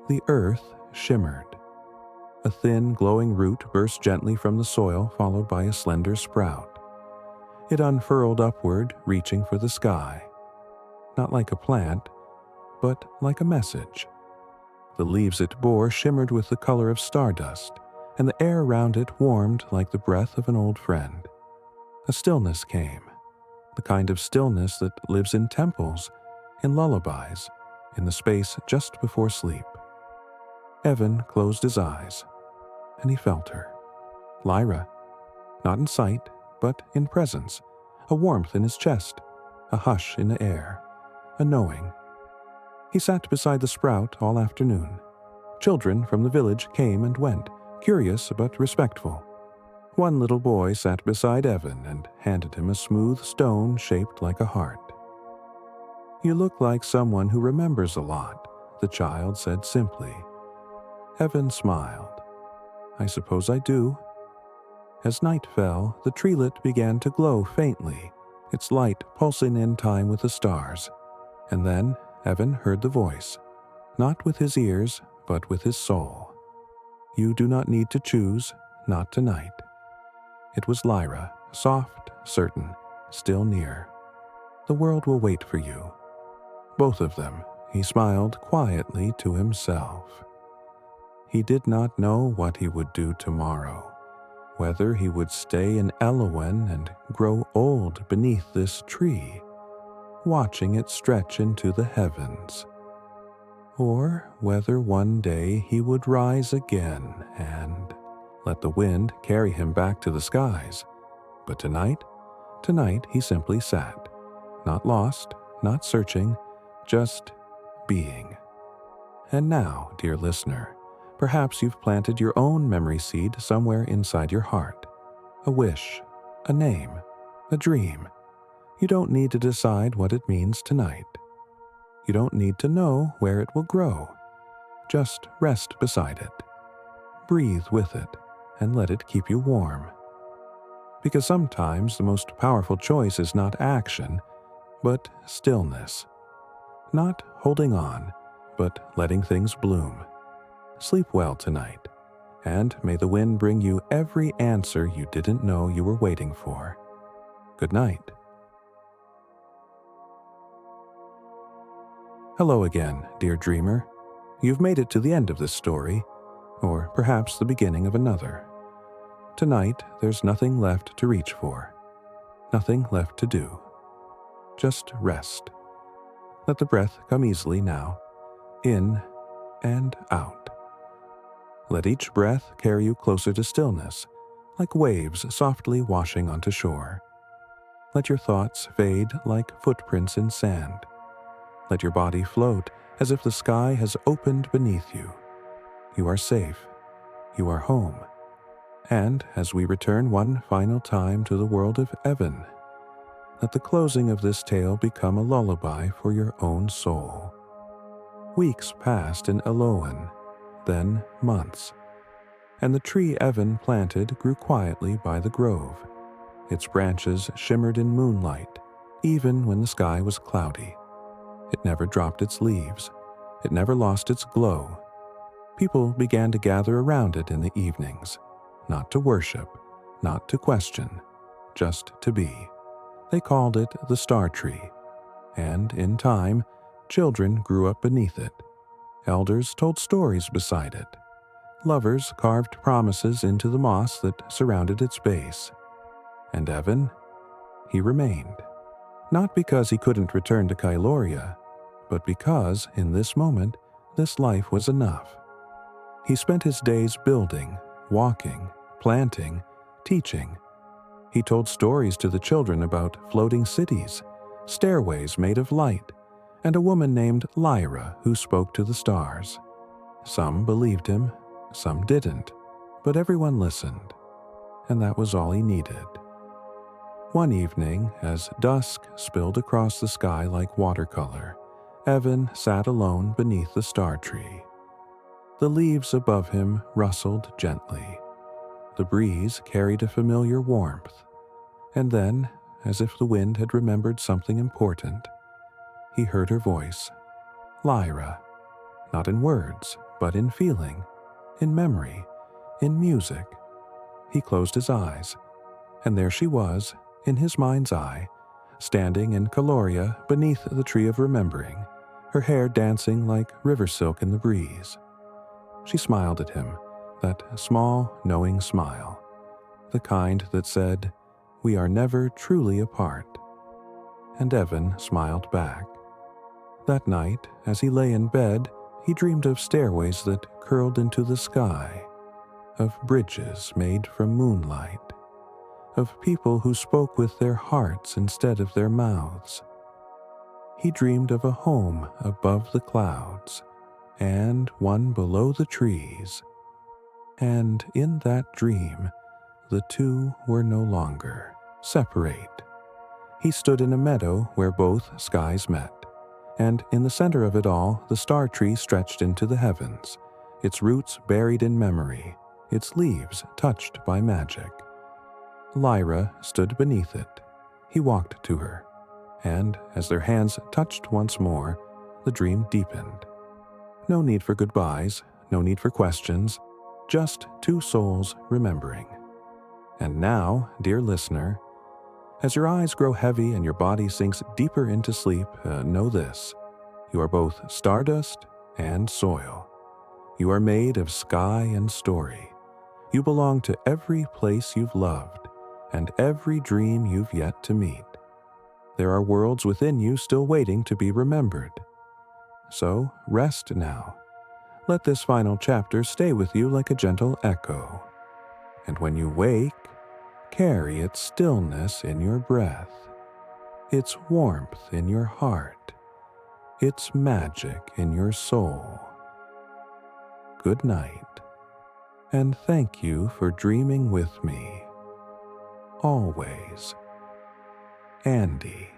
the earth shimmered. A thin, glowing root burst gently from the soil, followed by a slender sprout. It unfurled upward, reaching for the sky. Not like a plant, but like a message. The leaves it bore shimmered with the color of stardust, and the air around it warmed like the breath of an old friend. A stillness came, the kind of stillness that lives in temples, in lullabies, in the space just before sleep. Evan closed his eyes, and he felt her. Lyra, not in sight, but in presence, a warmth in his chest, a hush in the air, a knowing. He sat beside the sprout all afternoon. Children from the village came and went, curious but respectful. One little boy sat beside Evan and handed him a smooth stone shaped like a heart. "You look like someone who remembers a lot," the child said simply. Evan smiled. "I suppose I do." As night fell, the treelet began to glow faintly, its light pulsing in time with the stars. And then Evan heard the voice, not with his ears, but with his soul. "You do not need to choose, not tonight." It was Lyra, soft, certain, still near. "The world will wait for you." Both of them, he smiled quietly to himself. He did not know what he would do tomorrow, whether he would stay in Elowen and grow old beneath this tree, watching it stretch into the heavens, or whether one day he would rise again and let the wind carry him back to the skies. But tonight he simply sat, not lost, not searching, just being. And now, dear listener, perhaps you've planted your own memory seed somewhere inside your heart. A wish, a name, a dream. You don't need to decide what it means tonight. You don't need to know where it will grow. Just rest beside it. Breathe with it and let it keep you warm. Because sometimes the most powerful choice is not action, but stillness. Not holding on, but letting things bloom. Sleep well tonight, and may the wind bring you every answer you didn't know you were waiting for. Good night. Hello again, dear dreamer. You've made it to the end of this story, or perhaps the beginning of another. Tonight, there's nothing left to reach for, nothing left to do. Just rest. Let the breath come easily now, in and out. Let each breath carry you closer to stillness, like waves softly washing onto shore. Let your thoughts fade like footprints in sand. Let your body float as if the sky has opened beneath you. You are safe. You are home. And as we return one final time to the world of Evan, let the closing of this tale become a lullaby for your own soul. Weeks passed in Elowen, then months, and the tree Evan planted grew quietly by the grove. Its branches shimmered in moonlight, even when the sky was cloudy. It never dropped its leaves. It never lost its glow. People began to gather around it in the evenings, not to worship, not to question, just to be. They called it the Star Tree, and in time, children grew up beneath it. Elders told stories beside it. Lovers carved promises into the moss that surrounded its base. And Evan, he remained. Not because he couldn't return to Caeloria, but because, in this moment, this life was enough. He spent his days building, walking, planting, teaching. He told stories to the children about floating cities, stairways made of light, and a woman named Lyra who spoke to the stars. Some believed him, some didn't, but everyone listened, and that was all he needed. One evening, as dusk spilled across the sky like watercolor, Evan sat alone beneath the star tree. The leaves above him rustled gently. The breeze carried a familiar warmth, and then, as if the wind had remembered something important, he heard her voice, Lyra, not in words, but in feeling, in memory, in music. He closed his eyes, and there she was, in his mind's eye, standing in Caeloria beneath the tree of remembering, her hair dancing like river silk in the breeze. She smiled at him, that small, knowing smile, the kind that said, "We are never truly apart." And Evan smiled back. That night, as he lay in bed, he dreamed of stairways that curled into the sky, of bridges made from moonlight, of people who spoke with their hearts instead of their mouths. He dreamed of a home above the clouds, and one below the trees. And in that dream, the two were no longer separate. He stood in a meadow where both skies met, and in the center of it all, the star tree stretched into the heavens, its roots buried in memory, its leaves touched by magic. Lyra stood beneath it. He walked to her, and as their hands touched once more, the dream deepened. No need for goodbyes, no need for questions, just two souls remembering. And now, dear listener, as your eyes grow heavy and your body sinks deeper into sleep, know this: you are both stardust and soil. You are made of sky and story. You belong to every place you've loved and every dream you've yet to meet. There are worlds within you still waiting to be remembered. So rest now. Let this final chapter stay with you like a gentle echo. And when you wake, carry its stillness in your breath, its warmth in your heart, its magic in your soul. Good night, and thank you for dreaming with me. Always, Andy.